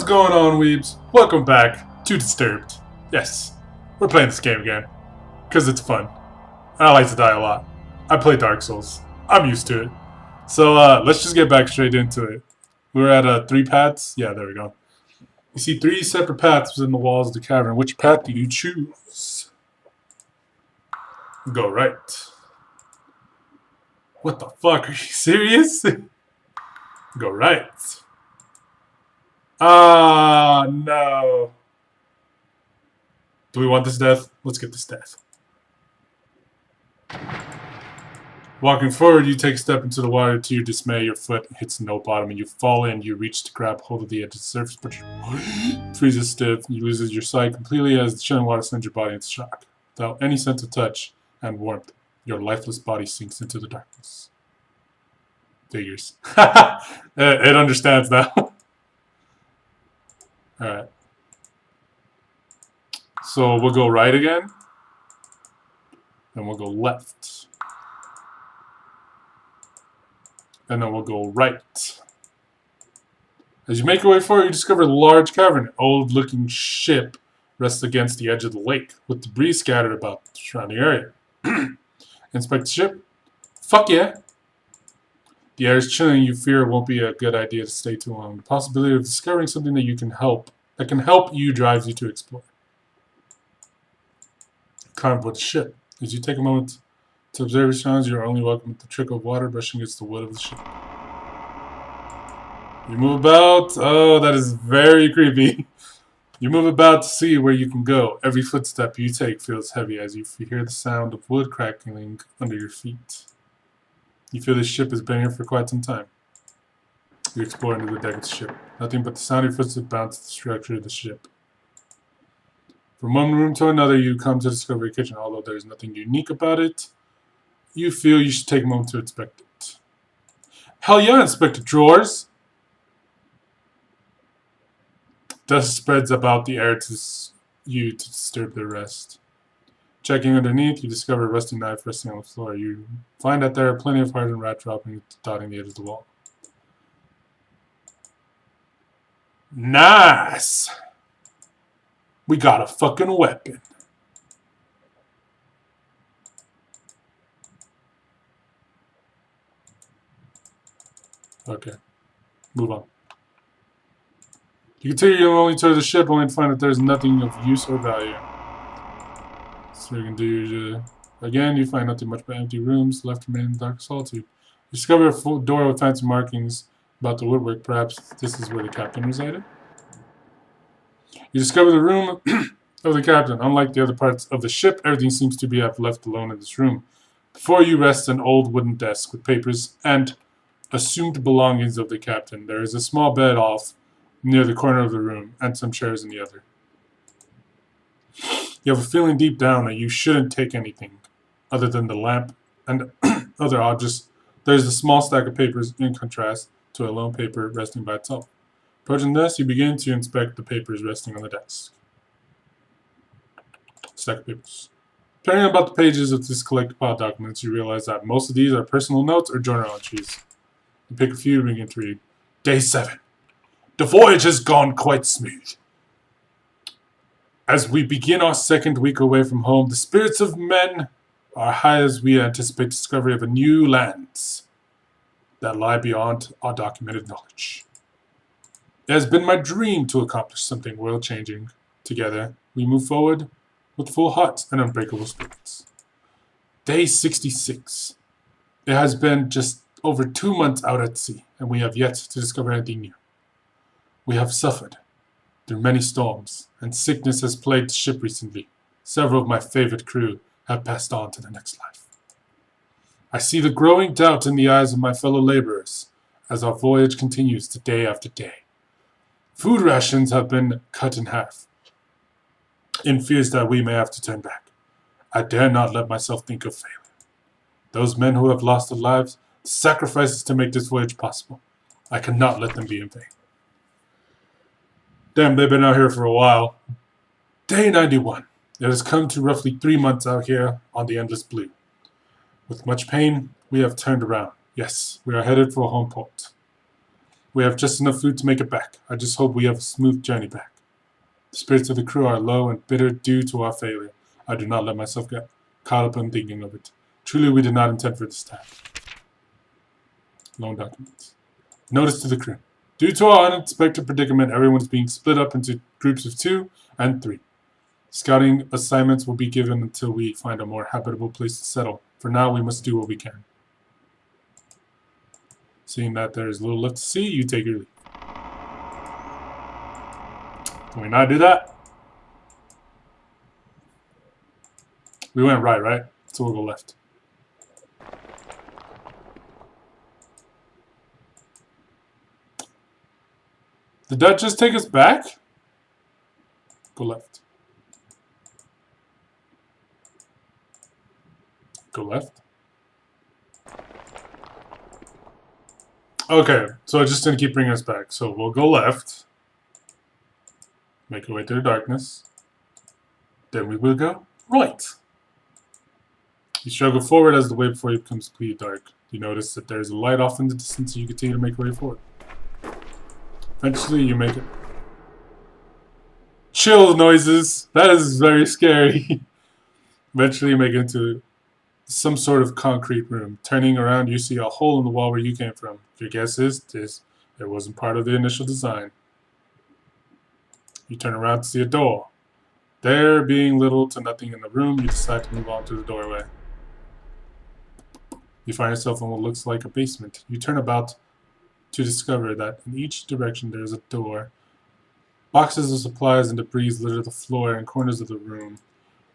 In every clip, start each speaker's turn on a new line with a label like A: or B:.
A: What's going on, weebs? Welcome back to Disturbed. Yes, we're playing this game again. Because it's fun. I like to die a lot. I play Dark Souls. I'm used to it. So, let's just get back straight into it. We're at 3 paths. Yeah, there we go. You see 3 separate paths within the walls of the cavern. Which path do you choose? Go right. What the fuck? Are you serious? Go right. Ah, no. Do we want this death? Let's get this death. Walking forward, you take a step into the water. To your dismay, your foot hits no bottom and you fall in. You reach to grab hold of the edge of the surface, but your freezes stiff. You lose your sight completely as the chilling water sends your body into shock. Without any sense of touch and warmth, your lifeless body sinks into the darkness. Figures. It understands now. Alright. So we'll go right again. Then we'll go left. And then we'll go right. As you make your way forward, you discover a large cavern. An old-looking ship rests against the edge of the lake, with debris scattered about the surrounding area. Inspect the ship? Fuck yeah. The air is chilling. You fear it won't be a good idea to stay too long. The possibility of discovering something that can help you drives you to explore. Climb aboard the ship. As you take a moment to observe your surroundings, you are only welcome with the trickle of water brushing against the wood of the ship. You move about. Oh, that is very creepy. You move about to see where you can go. Every footstep you take feels heavy as you hear the sound of wood crackling under your feet. You feel this ship has been here for quite some time. You explore into the deck of the ship. Nothing but the sound of your footsteps bounce the structure of the ship. From one room to another, you come to discover a kitchen. Although there is nothing unique about it, you feel you should take a moment to inspect it. Hell yeah, inspect the drawers! Dust spreads about the air to disturb their rest. Checking underneath, you discover a rusty knife resting on the floor. You find that there are plenty of hardened rat droppings dotting the edge of the wall. Nice! We got a fucking weapon. Okay. Move on. You continue only towards the ship, only to find that there's nothing of use or value. So you can do... again, you find nothing much but empty rooms left remaining in the dark solitude. You discover a full door with fancy markings about the woodwork. Perhaps this is where the captain resided? You discover the room of the captain. Unlike the other parts of the ship, everything seems to be left alone in this room. Before you rests an old wooden desk with papers and assumed belongings of the captain. There is a small bed off near the corner of the room, and some chairs in the other. You have a feeling deep down that you shouldn't take anything other than the lamp and other objects. There is a small stack of papers in contrast to a lone paper resting by itself. Approaching this, you begin to inspect the papers resting on the desk. Stack of papers. Turning about the pages of this collected pile of documents, you realize that most of these are personal notes or journal entries. You pick a few and begin to read. Day 7. The voyage has gone quite smooth. As we begin our second week away from home, the spirits of men are high as we anticipate discovery of a new lands that lie beyond our documented knowledge. It has been my dream to accomplish something world-changing. Together, we move forward with full hearts and unbreakable spirits. Day 66. It has been just over 2 months out at sea, and we have yet to discover anything new. We have suffered through many storms, and sickness has plagued the ship recently. Several of my favorite crew have passed on to the next life. I see the growing doubt in the eyes of my fellow laborers as our voyage continues day after day. Food rations have been cut in half, in fears that we may have to turn back. I dare not let myself think of failure. Those men who have lost their lives, the sacrifices to make this voyage possible, I cannot let them be in vain. Damn, they've been out here for a while. Day 91. It has come to roughly 3 months out here on the endless blue. With much pain, we have turned around. Yes, we are headed for a home port. We have just enough food to make it back. I just hope we have a smooth journey back. The spirits of the crew are low and bitter due to our failure. I do not let myself get caught up in thinking of it. Truly, we did not intend for this to happen. Loan documents. Notice to the crew. Due to our unexpected predicament, everyone is being split up into groups of 2 and 3. Scouting assignments will be given until we find a more habitable place to settle. For now, we must do what we can. Seeing that there is little left to see, you take your leave. Can we not do that? We went right? So we'll go left. Did that just take us back? Go left. Go left. Okay, so it's just gonna keep bringing us back. So we'll go left. Make our way through the darkness. Then we will go right. You struggle forward as the way before you becomes completely dark. You notice that there is a light off in the distance and you continue to make your way forward. Eventually you make it. Chill noises! That is very scary. Eventually you make it into some sort of concrete room. Turning around, you see a hole in the wall where you came from. Your guess is it wasn't part of the initial design. You turn around to see a door. There being little to nothing in the room, you decide to move on to the doorway. You find yourself in what looks like a basement. You turn about to discover that in each direction there is a door. Boxes of supplies and debris litter the floor and corners of the room.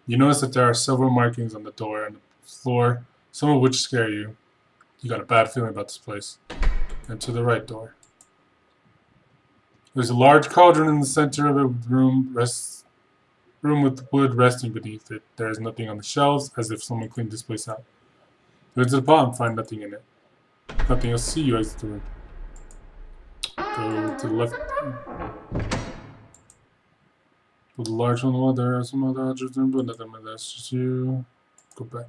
A: You notice that there are several markings on the door and the floor, some of which scare you. You got a bad feeling about this place. And to the right door. There's a large cauldron in the center of the room with wood resting beneath it. There is nothing on the shelves, as if someone cleaned this place out. You go to the bottom, find nothing in it. Nothing else to see, you exit the room. Go to the left. With a large one on the wall, there are some other objects in, but nothing, but that's just you. Go back.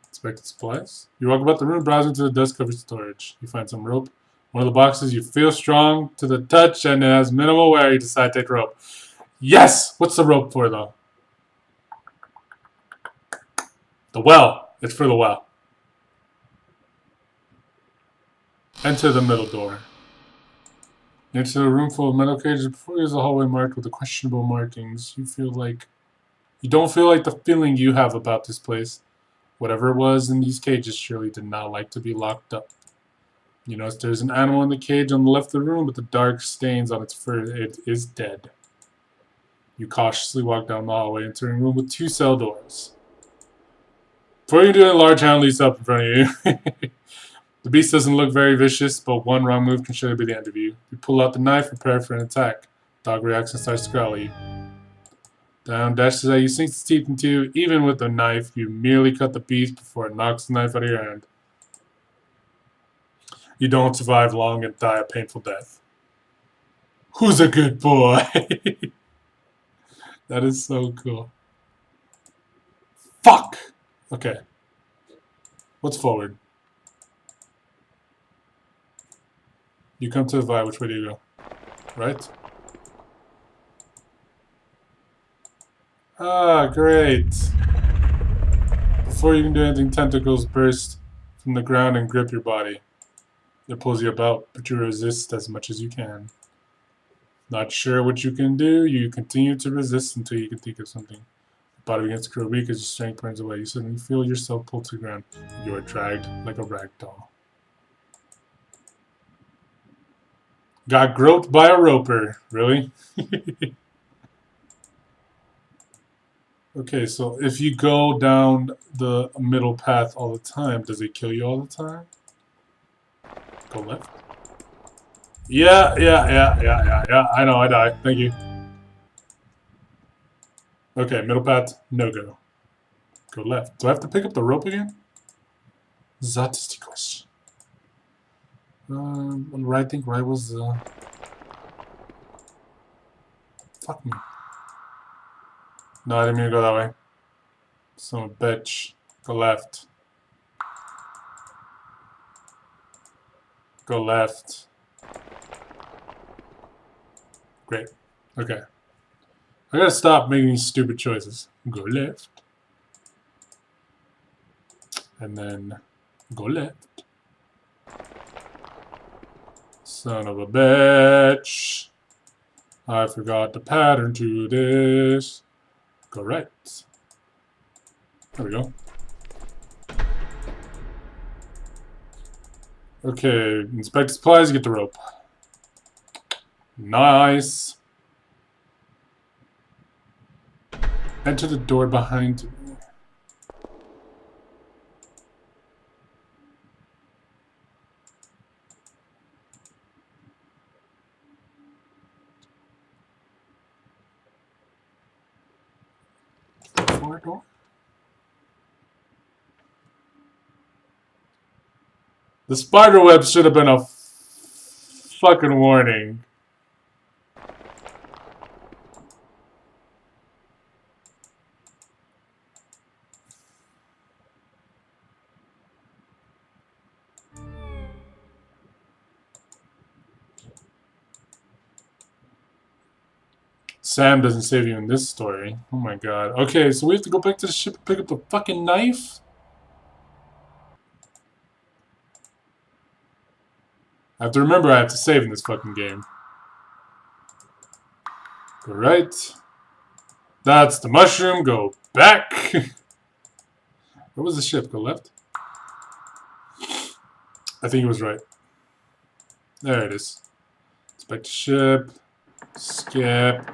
A: Expected supplies. You walk about the room, browsing to the dust-covered storage. You find some rope. One of the boxes you feel strong to the touch, and it has minimal wear. You decide to take rope. Yes! What's the rope for, though? The well. It's for the well. Enter the middle door. Into a room full of metal cages. Before you is a hallway marked with the questionable markings. You don't feel like the feeling you have about this place. Whatever it was in these cages surely did not like to be locked up. You notice there's an animal in the cage on the left of the room with the dark stains on its fur. It is dead. You cautiously walk down the hallway, entering a room with 2 cell doors. Before you do it, a large hound leaps up in front of you. The beast doesn't look very vicious, but one wrong move can surely be the end of you. You pull out the knife, prepare for an attack. Dog reacts and starts to growl at you. The hound dashes at you, sinks its teeth into you. Even with the knife, you merely cut the beast before it knocks the knife out of your hand. You don't survive long and die a painful death. Who's a good boy? That is so cool. Fuck! Okay. What's forward? You come to the Vi, which way do you go? Right? Ah, great. Before you can do anything, tentacles burst from the ground and grip your body. It pulls you about, but you resist as much as you can. Not sure what you can do, you continue to resist until you can think of something. The body begins to grow weak as your strength burns away. You suddenly feel yourself pulled to the ground. You are dragged like a rag doll. Got groped by a roper. Really? Okay, so if you go down the middle path all the time, does it kill you all the time? Go left? Yeah. I know, I die. Thank you. Okay, middle path, no go. Go left. Do I have to pick up the rope again? That is the question. On right, I think right was the... Fuck me. No, I didn't mean to go that way. Son of a bitch. Go left. Go left. Great. Okay. I gotta stop making these stupid choices. Go left. And then go left. Son of a bitch. I forgot the pattern to this. Go right. There we go. Okay, inspect supplies, get the rope. Nice. Enter the door behind me. Door? The spider web should have been a fucking warning. Sam doesn't save you in this story. Oh my god. Okay, so we have to go back to the ship and pick up the fucking knife? I have to remember I have to save in this fucking game. Go right. That's the mushroom. Go back. Where was the ship? Go left? I think it was right. There it is. Inspect the ship. Skip.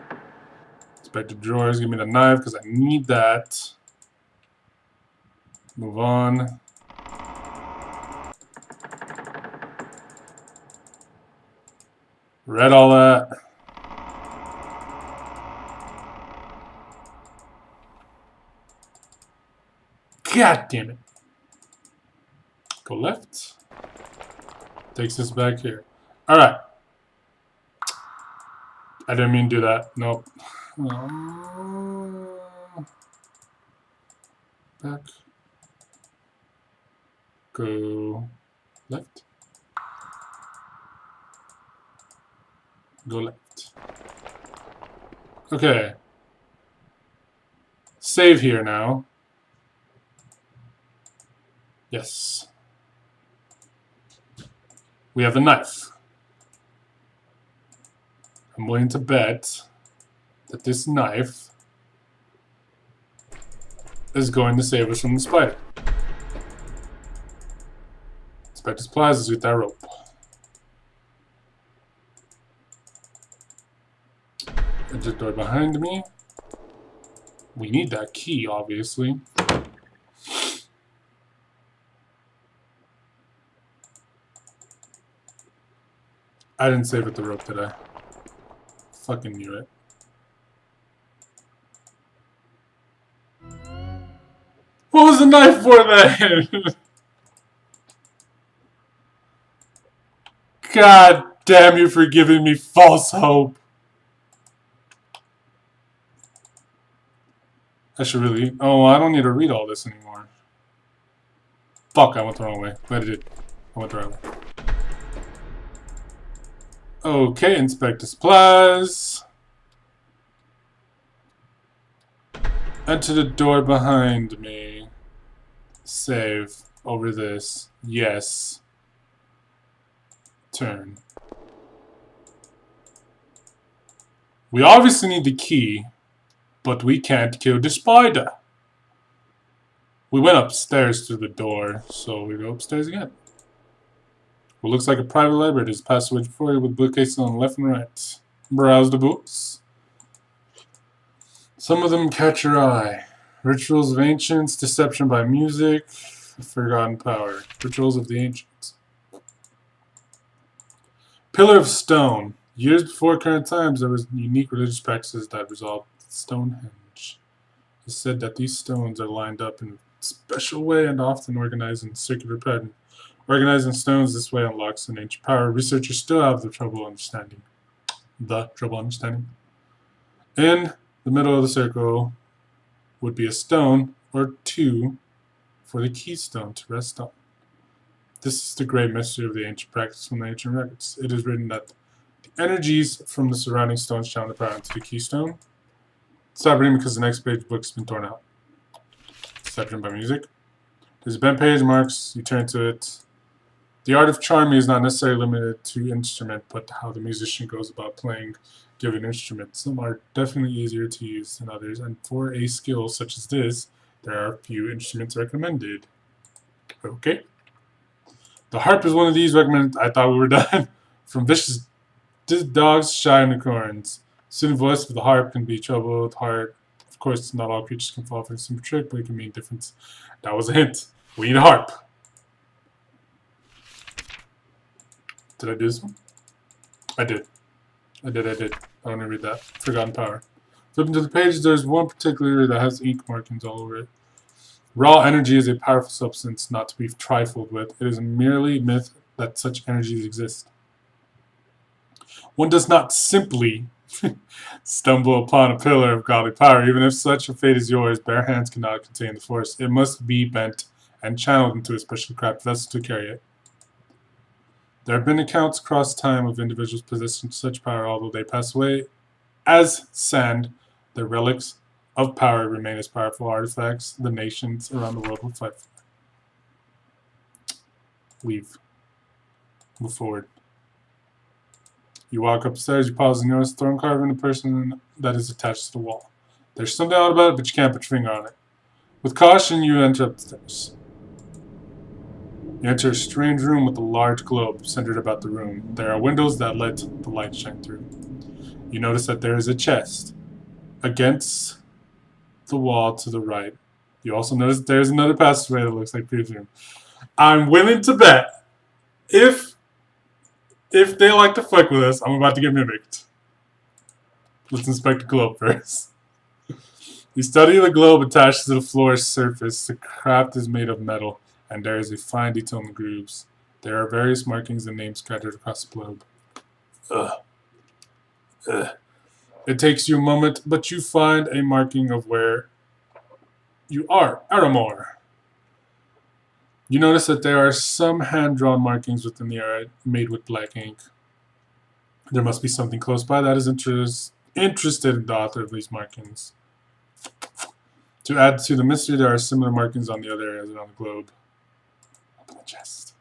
A: Inspect the drawers. Give me the knife because I need that. Move on. Read all that. God damn it. Go left. Takes us back here. Alright. I didn't mean to do that. Nope. Back. Go left. Go left. Okay. Save here now. Yes. We have the knife. I'm willing to bet that this knife is going to save us from the spider. Inspect his plazas with that rope. Enter the door behind me. We need that key, obviously. I didn't save with the rope, did I? Fucking knew it. What was the knife for then? God damn you for giving me false hope. I should really... Oh, I don't need to read all this anymore. Fuck, I went the wrong way. But I did. I went the right way. Okay, inspect the supplies. Enter the door behind me. Save. Over this. Yes. Turn. We obviously need the key, but we can't kill the spider. We went upstairs through the door, so we go upstairs again. What looks like a private library. There's a passage for you with bookcases on the left and right. Browse the books. Some of them catch your eye. Rituals of Ancients, Deception by Music, Forgotten Power. Rituals of the Ancients. Pillar of Stone. Years before current times, there was unique religious practices that resolved Stonehenge. It's said that these stones are lined up in a special way and often organized in a circular pattern. Organizing stones this way unlocks an ancient power. Researchers still have the trouble understanding. In the middle of the circle would be a stone or two for the keystone to rest on. This is the great mystery of the ancient practice from the ancient records. It is written that the energies from the surrounding stones channel the power into the keystone. Stop reading because the next page of the book's been torn out. Stop by music. There's a bent page marks. You turn to it. The art of charming is not necessarily limited to instrument, but how the musician goes about playing given instruments. Some are definitely easier to use than others, and for a skill such as this, there are few instruments recommended. Okay. The harp is one of these recommended. I thought we were done. From vicious dogs, shy unicorns. Student voice of the harp can be troubled, heart. Of course, not all creatures can fall for a simple trick, but it can mean difference. That was a hint. We need a harp. Did I do this one? I did. I want to read that. Forgotten Power. Flipping to the page, there's one particular that has ink markings all over it. Raw energy is a powerful substance not to be trifled with. It is merely a myth that such energies exist. One does not simply stumble upon a pillar of godly power. Even if such a fate is yours, bare hands cannot contain the force. It must be bent and channeled into a special craft vessel to carry it. There have been accounts across time of individuals possessing such power, although they pass away as sand. Their relics of power remain as powerful artifacts the nations around the world will fight for. Leave. Move forward. You walk upstairs, you pause and notice a throne carving a person that is attached to the wall. There's something odd about it, but you can't put your finger on it. With caution, you enter upstairs. You enter a strange room with a large globe centered about the room. There are windows that let the light shine through. You notice that there is a chest against the wall to the right. You also notice that there's another passageway that looks like previous room. I'm willing to bet if they like to fuck with us, I'm about to get mimicked. Let's inspect the globe first. You study the globe attached to the floor's surface. The craft is made of metal, and there is a fine detail in the grooves. There are various markings and names scattered across the globe. It takes you a moment, but you find a marking of where you are, Aramor. You notice that there are some hand-drawn markings within the area made with black ink. There must be something close by that is interested in the author of these markings. To add to the mystery, there are similar markings on the other areas around the globe. Open the chest.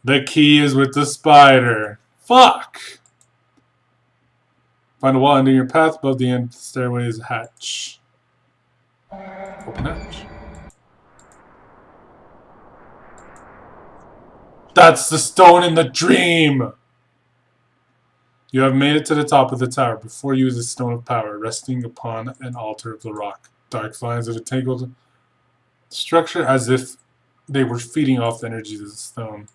A: The key is with the spider. Fuck! Find a wall ending your path. Above the end of the stairway is a hatch. Open hatch. That's the stone in the dream! You have made it to the top of the tower. Before you is a stone of power, resting upon an altar of the rock. Dark lines of a tangled structure as if they were feeding off the energies of the stone.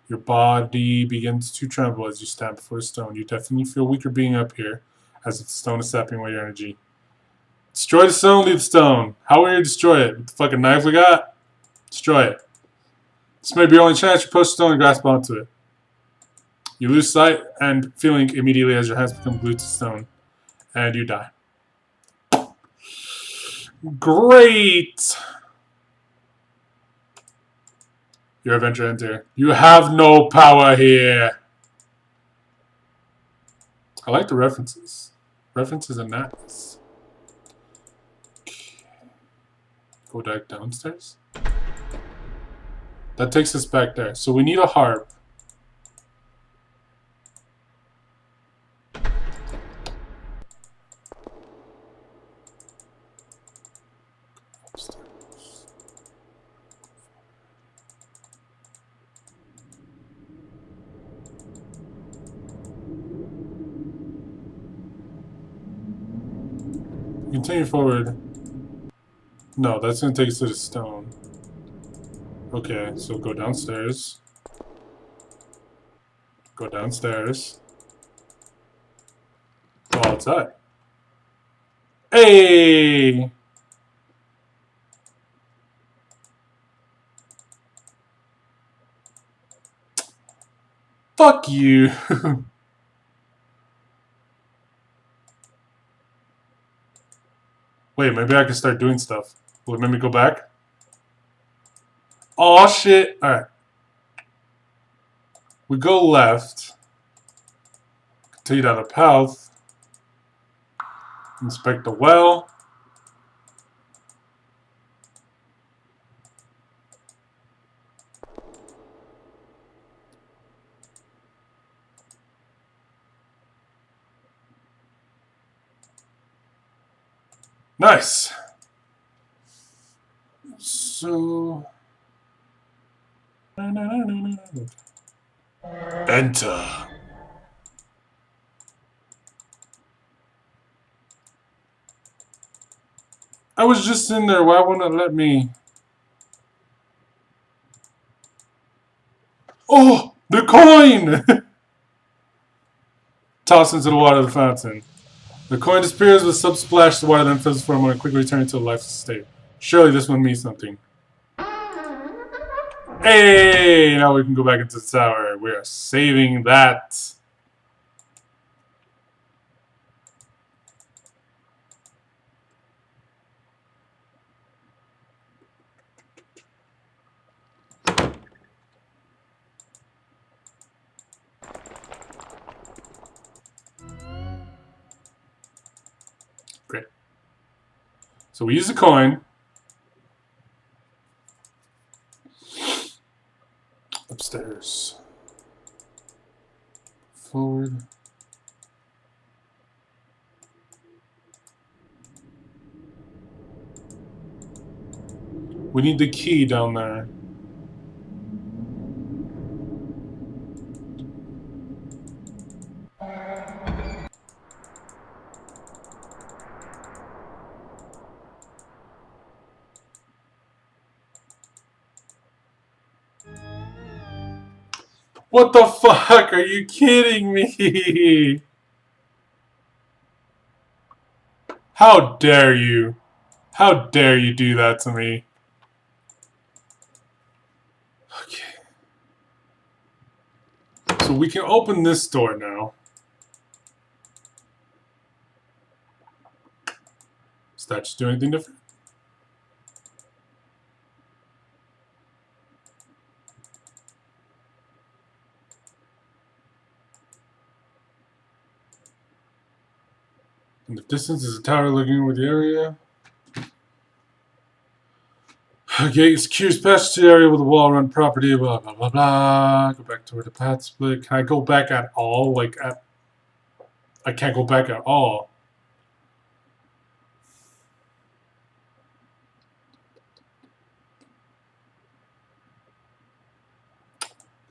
A: Your body begins to tremble as you stand before the stone. You definitely feel weaker being up here, as if the stone is sapping away your energy. Destroy the stone, leave the stone. How will you destroy it? With the fucking knife we got? Destroy it. This may be your only chance. You push the stone and grasp onto it. You lose sight and feeling immediately as your hands become glued to stone. And you die. Great! Your adventure ends here. You have no power here. I like the references. References are nice. Go back downstairs. That takes us back there. So we need a harp. Continue forward. No, that's going to take us to the stone. Okay, so go downstairs. Go downstairs. Go outside. Hey! Fuck you! Wait, maybe I can start doing stuff. Will it make me go back? Oh shit. Alright. We go left. Continue down the path. Inspect the well. Nice. So enter. I was just in there. Why wouldn't it let me? Oh, the coin! Toss into the water of the fountain. The coin disappears with a subsplash. The water then fills for a moment, quickly returning to a lifeless state. Surely this one means something. Hey! Now we can go back into the tower. We are saving that. Great. So we use the coin. Upstairs. Forward. We need the key down there. What the fuck? Are you kidding me? How dare you? How dare you do that to me? Okay. So we can open this door now. Does that just do anything different? In the distance is a tower looking over the area. Okay, secures passage to the area with a wall around property, blah, blah, blah, blah. Go back to where the path split. Can I go back at all? Like, I can't go back at all.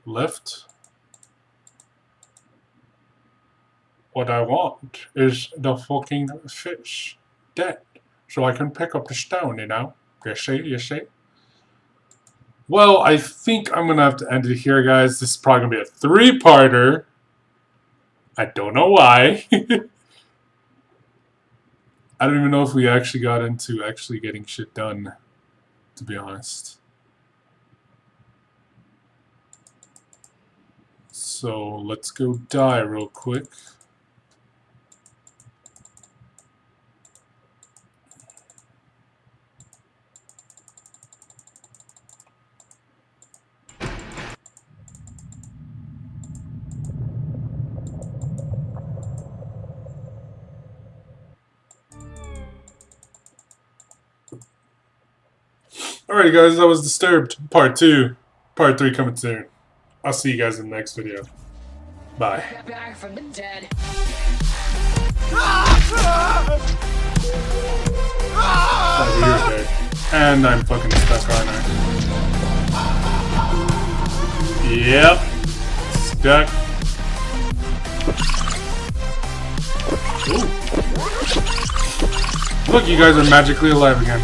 A: Left. What I want is the fucking fish dead, so I can pick up the stone, you know? You see? Well, I think I'm gonna have to end it here, guys. This is probably gonna be a three-parter. I don't know why. I don't even know if we actually got into actually getting shit done, to be honest. So let's go die real quick. Alright guys, that was Disturbed, part 2. Part 3 coming soon. I'll see you guys in the next video. Bye.
B: Back from the dead.
A: Oh, you're dead. And I'm fucking stuck, aren't I? Yep. Stuck. Ooh. Look, you guys are magically alive again.